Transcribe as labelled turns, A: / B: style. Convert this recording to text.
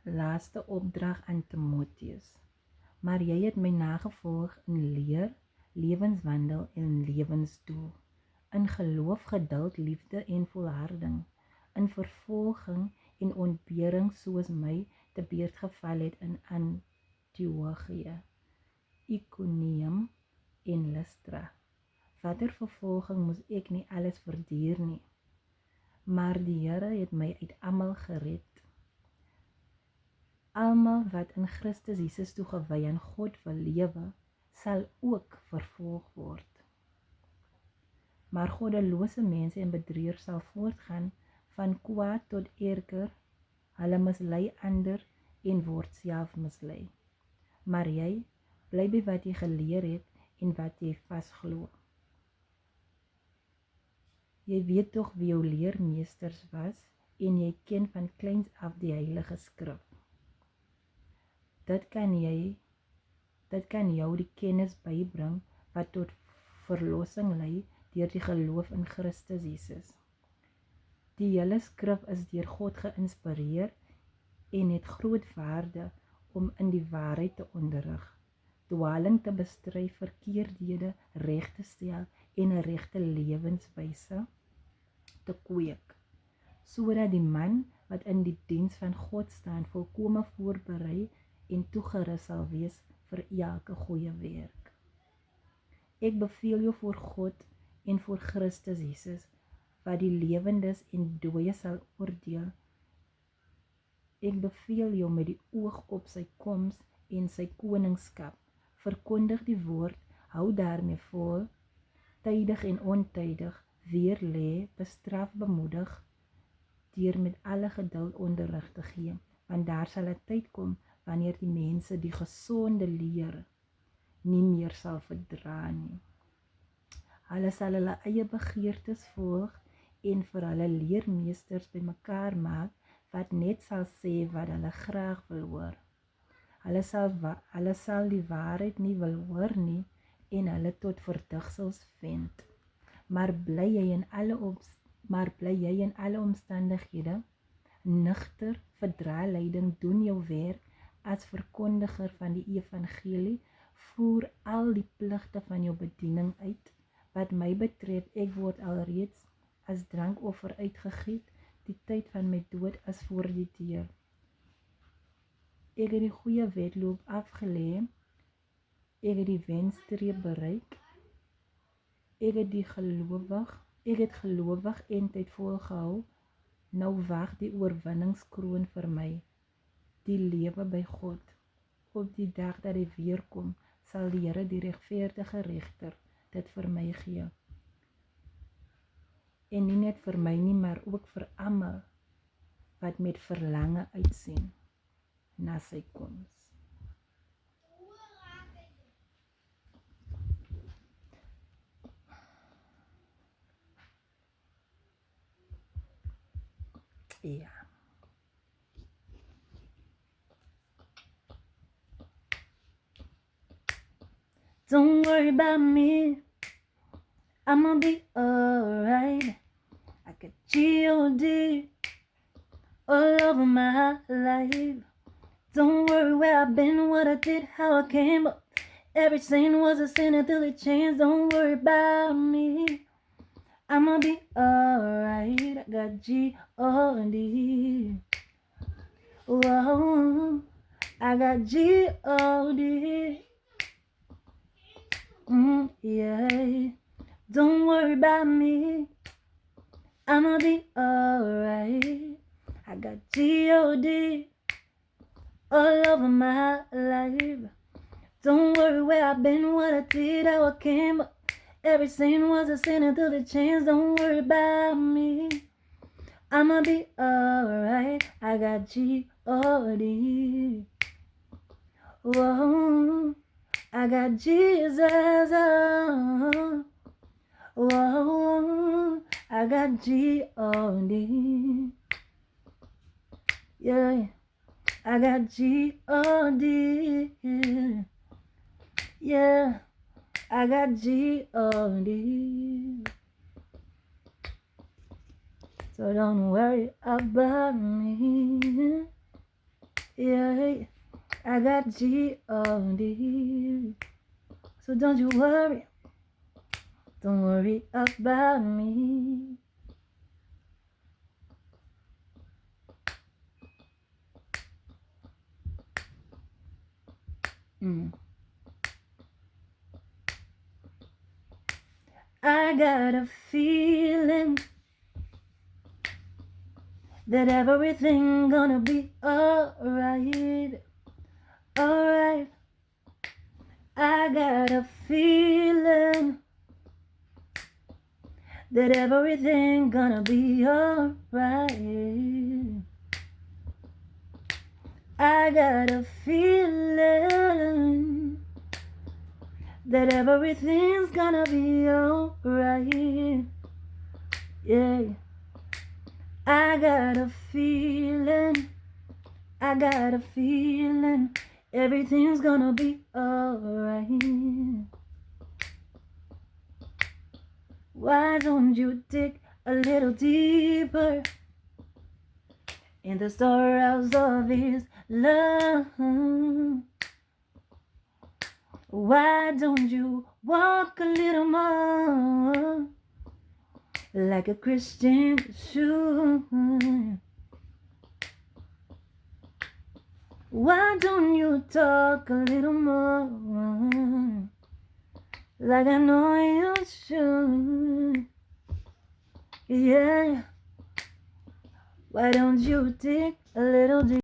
A: laaste opdrag aan Timotheus. Maar jy het my nagevolg in leer, lewenswandel en lewensdoel, in geloof, geduld, liefde en volharding, in vervolging en ontbering soos my te beurt geval het in Antiochië, Iconium en Lystra. Watter vervolging moes ek nie alles verduur nie, maar die Here het my uit almal gered. Almal wat in Christus Jesus toegewy aan God wil lewe, sal ook vervolg word. Maar goddelose mense en bedrieërs sal voortgaan van kwaad tot erger, hulle mislei ander en word self mislei. Maar jy, bly by wat jy geleer het en wat jy vasglo. Jy weet tog wie jou leermeesters was en jy ken van kleins af die Heilige Skrif. Dit kan jou die kennis bybring wat tot verlossing lei deur die geloof in Christus Jesus. Die hele skrif is deur God geïnspireer en het groot waarde om in die waarheid te onderrig, dwaling te bestry, verkeerdhede reg te stel en 'n regte lewenswyse te kweek, sodat die man wat in die diens van God staan volkome voorberei en toegerus sal wees vir elke goeie werk. Ek beveel jou voor God en voor Christus Jesus, wat die lewendes en dooies sal oordeel. Ek beveel jou met die oog op sy koms en sy koningskap. Verkondig die woord, hou daarmee vol, tydig en ontydig, weerlê, bestraf, bemoedig, deur met alle geduld onderrig te gee, want daar sal 'n tyd kom wanneer die mense die gesonde leer nie meer sal verdra nie. Hulle sal hulle eie begeertes volg en vir hulle leermeesters bymekaar maak wat net sal sê wat hulle graag wil hoor. Hulle sal die waarheid nie wil hoor nie en hulle tot verdigsels vind. Maar bly jy in alle omstandighede nugter, verdra lyding, doen jou werk as verkondiger van die evangelie, voer al die pligte van jou bediening uit. Wat my betref, ek word alreeds as drankoffer uitgegiet, die tyd van my dood is voor die deur. Ek het die goeie wedloop afgelê, ek het die wenstreep bereik, ek het gelowig en tyd volgehou, nou wag die oorwinningskroon vir my, die lewe by God. Op die dag dat hy weer kom, sal die Here die regverdige regter dit vir my gee. En nie net vir my nie, maar ook vir almal wat met verlange uitsien na sy koms. Ja. Don't worry about me, I'ma be alright. I got G.O.D. all over my life. Don't worry where I've been, what I did, how I came up. Every sin was a sin until it changed. Don't worry about me, I'ma be alright. I got G.O.D. Whoa, I got G.O.D. Yeah. Don't worry about me, I'ma be alright. I got G.O.D. all over my life. Don't worry where I've been, what I did, how I came up. Every sin was a sin until it changed. Don't worry about me, I'ma be alright. I got G.O.D. Whoa, I got Jesus. Whoa, I got G.O.D. Yeah, I got G.O.D. Yeah, I got G.O.D. So don't worry about me, Yeah, I got G-O-D. So don't you worry. Don't worry about me. I got a feeling that everything gonna be alright. Alright. I got a feeling that everything gonna be alright. I got a feeling that everything's gonna be alright. Yeah. I got a feeling everything's gonna be alright. Why don't you dig a little deeper in the storehouse of his love? Why don't you walk a little more like a Christian should? Why don't you talk a little more like I know you should? Yeah. Why don't you dig a little deeper?